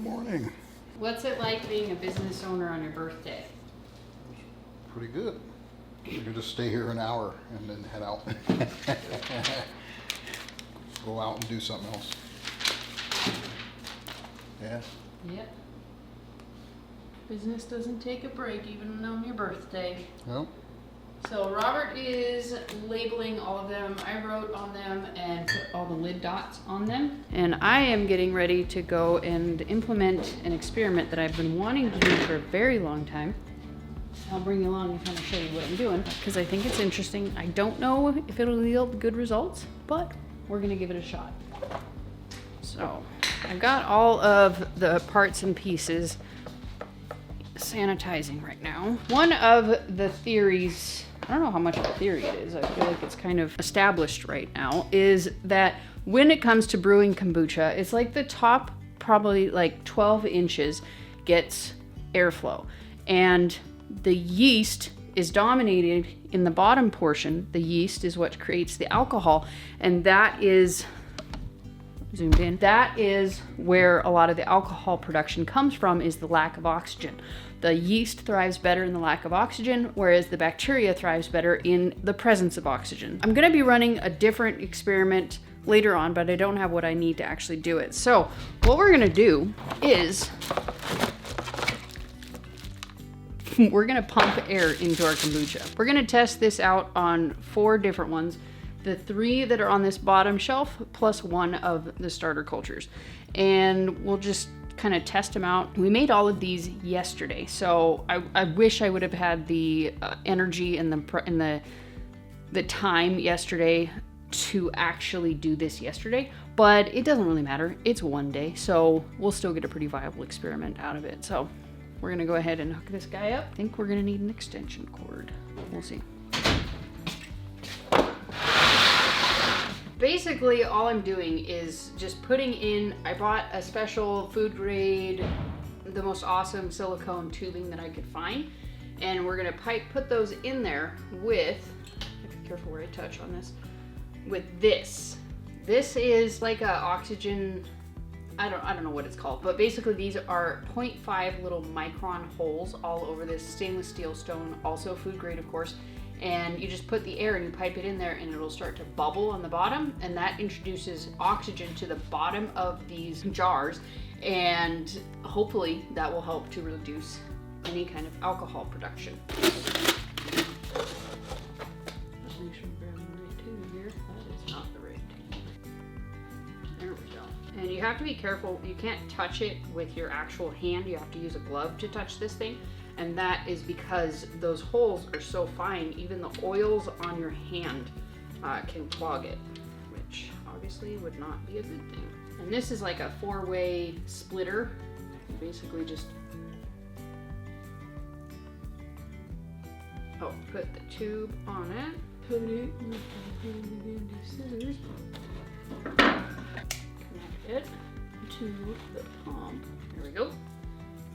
morning. What's it like being a business owner on your birthday? Pretty good. You can just stay here an hour and then head out. Go out and do something else. Yeah. Yep. Business doesn't take a break even on your birthday. Well, So Robert is labeling all of them. I wrote on them and put all the lid dots on them. And I am getting ready to go and implement an experiment that I've been wanting to do for a very long time. I'll bring you along and kind of show you what I'm doing because I think it's interesting. I don't know if it'll yield good results, but we're gonna give it a shot. So I've got all of the parts and pieces sanitizing right now. One of the theories, I don't know how much of a theory it is, I feel like it's kind of established right now, is that when it comes to brewing kombucha, it's like the top probably like 12 inches gets airflow. And the yeast is dominated in the bottom portion. The yeast is what creates the alcohol, and that is zoomed in. That is where a lot of the alcohol production comes from, is the lack of oxygen. The yeast thrives better in the lack of oxygen, whereas the bacteria thrives better in the presence of oxygen. I'm gonna be running a different experiment later on, but I don't have what I need to actually do it. So what we're gonna do is we're gonna pump air into our kombucha. We're gonna test this out on 4 different ones. The 3 that are on this bottom shelf, plus 1 of the starter cultures. And we'll just kind of test them out. We made all of these yesterday, so I wish I would have had the energy and the time yesterday to actually do this yesterday, but it doesn't really matter. It's one day, so we'll still get a pretty viable experiment out of it. So we're gonna go ahead and hook this guy up. I think we're gonna need an extension cord. We'll see. Basically, all I'm doing is just putting in, I bought a special food grade, the most awesome silicone tubing that I could find. And we're gonna put those in there with, be careful where I touch on this, with this. This is like a oxygen, I don't know what it's called, but basically these are 0.5 little micron holes all over this stainless steel stone, also food grade of course. And you just put the air and you pipe it in there and it'll start to bubble on the bottom, and that introduces oxygen to the bottom of these jars, and hopefully that will help to reduce any kind of alcohol production. Just make sure I'm grabbing the right tube here. That is not the right tube. There we go. And you have to be careful, you can't touch it with your actual hand, you have to use a glove to touch this thing. And that is because those holes are so fine, even the oils on your hand can clog it, which obviously would not be a good thing. And this is like a 4-way splitter. You basically just, put the tube on it, put it with the handy scissors, connect it to the pump, there we go,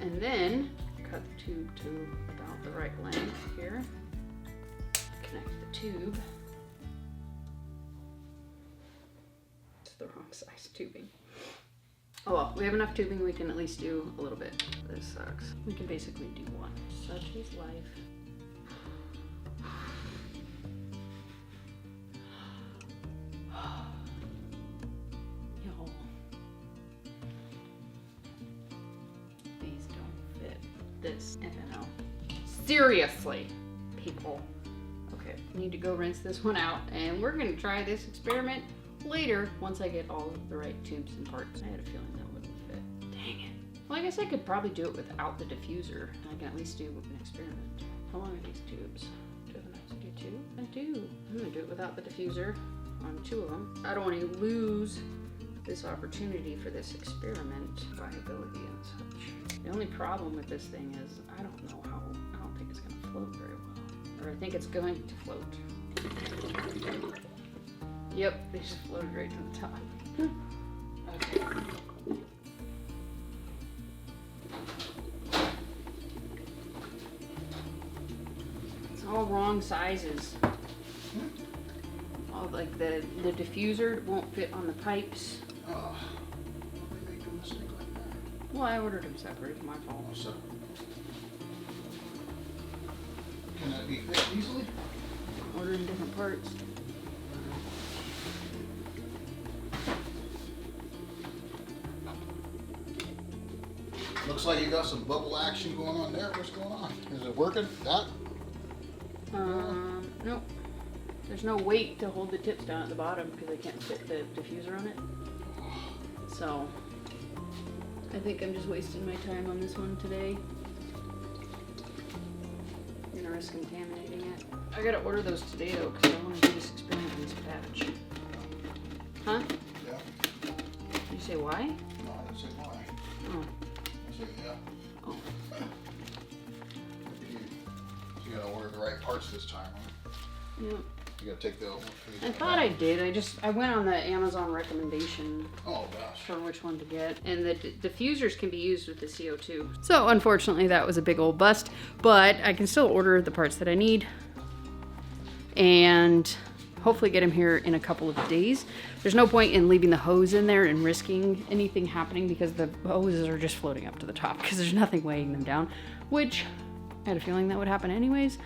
and then cut the tube to about the right length here. Connect the tube. It's the wrong size tubing. Oh well, we have enough tubing, we can at least do a little bit. This sucks. We can basically do one. Such is life. Y'all. These don't fit this FNL. Seriously, people. Okay, need to go rinse this one out, and we're gonna try this experiment later once I get all of the right tubes and parts. I had a feeling that wouldn't fit. Dang it. Well, I guess I could probably do it without the diffuser. I can at least do an experiment. How long are these tubes? Do I have to do 2? I do. I'm gonna do it without the diffuser on 2 of them. I don't want to lose this opportunity for this experiment viability and such. The only problem with this thing is I don't think it's going to float very well. Or I think it's going to float. Yep, they just floated right to the top. Okay. It's all wrong sizes. All like the diffuser won't fit on the pipes. Oh, they make a mistake like that. Well, I ordered them separate. It's my fault. Oh, so. Can that be fixed easily? Ordering different parts. Looks like you got some bubble action going on there. What's going on? Is it working? That? Nope. There's no weight to hold the tips down at the bottom because I can't fit the diffuser on it. So, I think I'm just wasting my time on this one today. I'm gonna risk contaminating it. I gotta order those today though because I want to do this experiment on this batch. Huh? Yeah. Did you say why? No, I didn't say why. Oh. I said yeah. Oh. You gotta order the right parts this time, huh? Yeah. You gotta take the. I thought I did. I went on the Amazon recommendation Oh gosh. for which one to get, and the diffusers can be used with the CO2. So unfortunately, that was a big old bust. But I can still order the parts that I need, and hopefully get them here in a couple of days. There's no point in leaving the hose in there and risking anything happening because the hoses are just floating up to the top because there's nothing weighing them down, which I had a feeling that would happen anyways.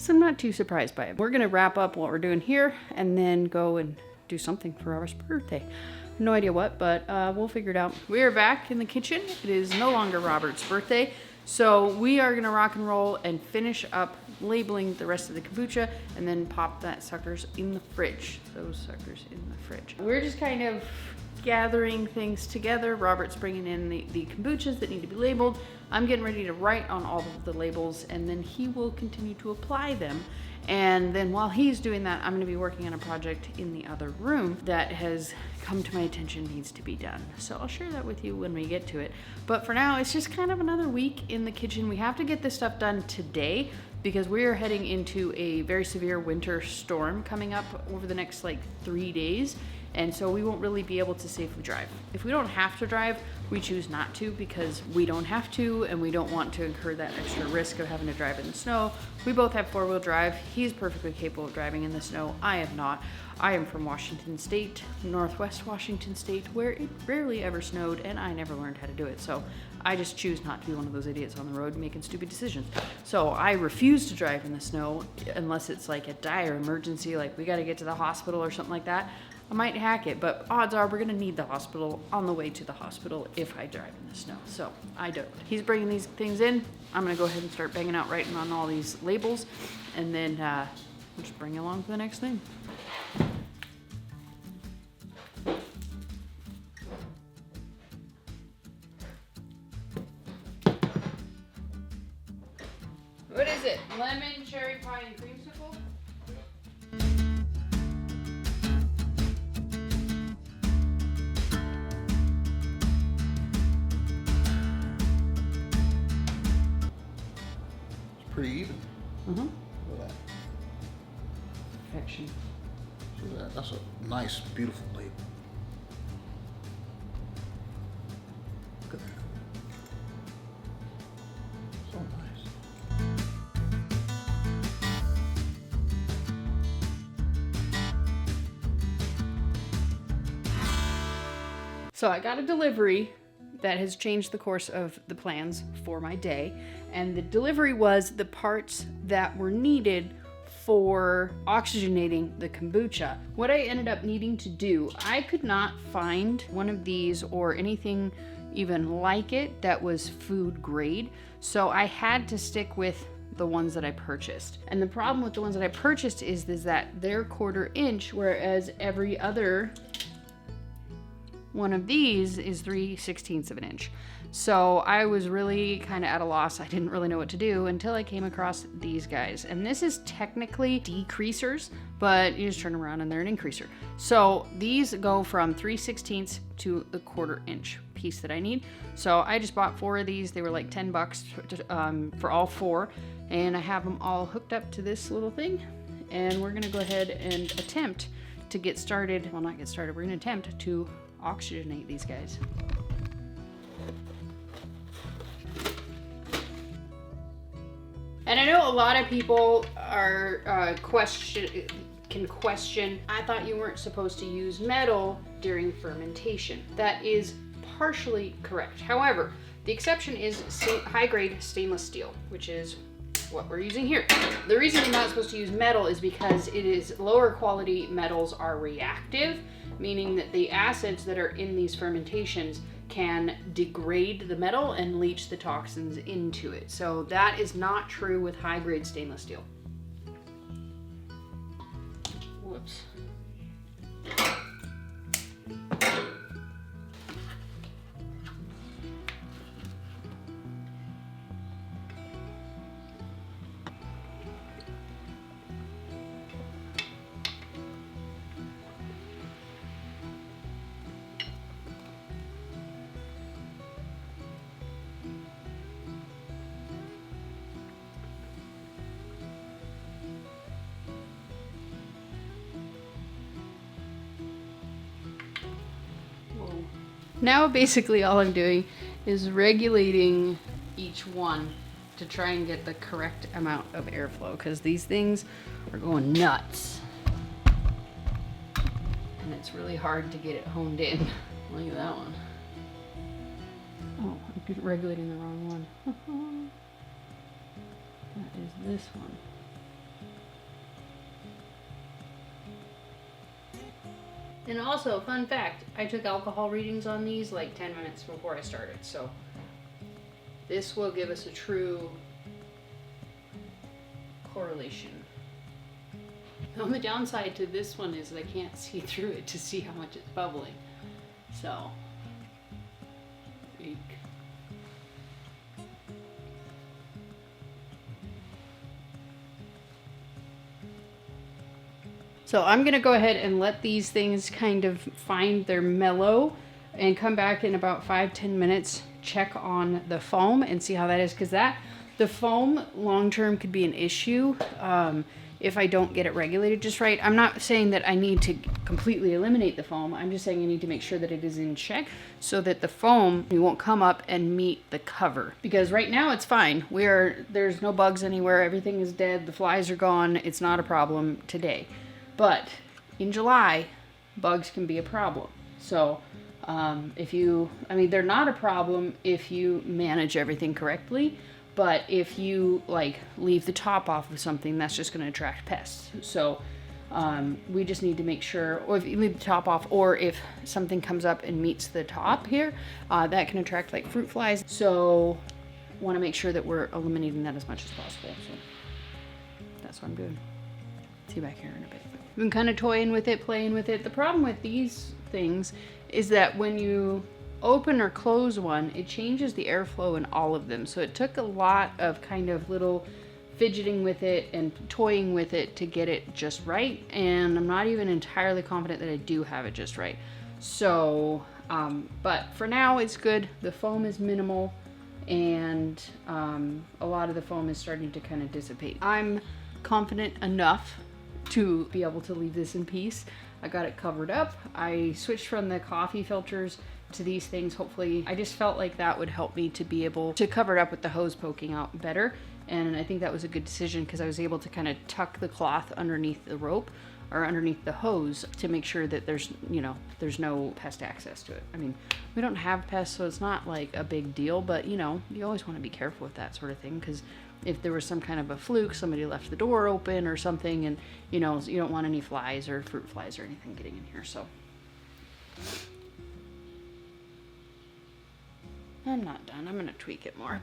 So I'm not too surprised by it. We're gonna wrap up what we're doing here and then go and do something for Robert's birthday. No idea what, but we'll figure it out. We are back in the kitchen. It is no longer Robert's birthday. So we are gonna rock and roll and finish up labeling the rest of the kombucha and then pop that suckers in the fridge. Those suckers in the fridge. We're just kind of gathering things together. Robert's bringing in the kombuchas that need to be labeled. I'm getting ready to write on all of the labels and then he will continue to apply them. And then while he's doing that, I'm going to be working on a project in the other room that has come to my attention needs to be done. So I'll share that with you when we get to it. But for now, it's just kind of another week in the kitchen. We have to get this stuff done today because we are heading into a very severe winter storm coming up over the next like 3 days. And so we won't really be able to safely drive. If we don't have to drive, we choose not to because we don't have to and we don't want to incur that extra risk of having to drive in the snow. We both have 4-wheel drive. He's perfectly capable of driving in the snow. I am not. I am from Washington State, Northwest Washington State, where it rarely ever snowed and I never learned how to do it. So I just choose not to be one of those idiots on the road making stupid decisions. So I refuse to drive in the snow unless it's like a dire emergency, like we got to get to the hospital or something like that. I might hack it, but odds are we're gonna need the hospital on the way to the hospital if I drive in the snow. So I don't. He's bringing these things in. I'm gonna go ahead and start banging out writing on all these labels and then we'll just bring you along for the next thing. What is it? Lemon, cherry pie, and creamsicle? Pretty even. Mm-hmm. Look at that. Perfection. Look at that. That's a nice, beautiful label. Look at that. So nice. So I got a delivery that has changed the course of the plans for my day. And the delivery was the parts that were needed for oxygenating the kombucha. What I ended up needing to do, I could not find one of these or anything even like it that was food grade. So I had to stick with the ones that I purchased. And the problem with the ones that I purchased is that they're 1/4 inch, whereas every other one of these is 3/16 of an inch. So I was really kind of at a loss. I didn't really know what to do until I came across these guys. And this is technically decreasers, but you just turn around and they're an increaser. So these go from 3/16 to the 1/4 inch piece that I need. So I just bought 4 of these. They were like $10 for all 4. And I have them all hooked up to this little thing. And we're gonna go ahead and attempt to get started. Well, not get started, we're gonna attempt to oxygenate these guys. And I know a lot of people are can question, I thought you weren't supposed to use metal during fermentation. That is partially correct. However, The exception is high-grade stainless steel, which is what we're using here. The reason you're not supposed to use metal is because it is lower quality metals are reactive, meaning that the acids that are in these fermentations can degrade the metal and leach the toxins into it. So that is not true with high-grade stainless steel. Whoops. Now basically all I'm doing is regulating each one to try and get the correct amount of airflow, because these things are going nuts. And it's really hard to get it honed in. Look at that one. Oh, I'm regulating the wrong one. That is this one. And also, fun fact, I took alcohol readings on these like 10 minutes before I started, so this will give us a true correlation. The only downside to this one is that I can't see through it to see how much it's bubbling. So, eek. So I'm gonna go ahead and let these things kind of find their mellow and come back in about 5-10 minutes, check on the foam and see how that is, because the foam long term could be an issue if I don't get it regulated just right. I'm not saying that I need to completely eliminate the foam. I'm just saying I need to make sure that it is in check so that the foam won't come up and meet the cover. Because right now it's fine. There's no bugs anywhere. Everything is dead. The flies are gone. It's not a problem today. But in July, bugs can be a problem. So they're not a problem if you manage everything correctly. But if you leave the top off of something, that's just going to attract pests. So we just need to make sure, or if you leave the top off, or if something comes up and meets the top here, that can attract fruit flies. So want to make sure that we're eliminating that as much as possible. So that's what I'm doing. See you back here in a bit. I've been kind of toying with it, playing with it. The problem with these things is that when you open or close one, it changes the airflow in all of them. So it took a lot of kind of little fidgeting with it and toying with it to get it just right. And I'm not even entirely confident that I do have it just right. So, but for now it's good. The foam is minimal and a lot of the foam is starting to kind of dissipate. I'm confident enough to be able to leave this in peace. I got it covered up. I switched from the coffee filters to these things. Hopefully, I just felt like that would help me to be able to cover it up with the hose poking out better. And I think that was a good decision because I was able to kind of tuck the cloth underneath the rope or underneath the hose to make sure that there's no pest access to it. I mean, we don't have pests, so it's not like a big deal, but you always want to be careful with that sort of thing, because if there was some kind of a fluke, somebody left the door open or something, and you don't want any flies or fruit flies or anything getting in here. So I'm not done. I'm gonna tweak it more.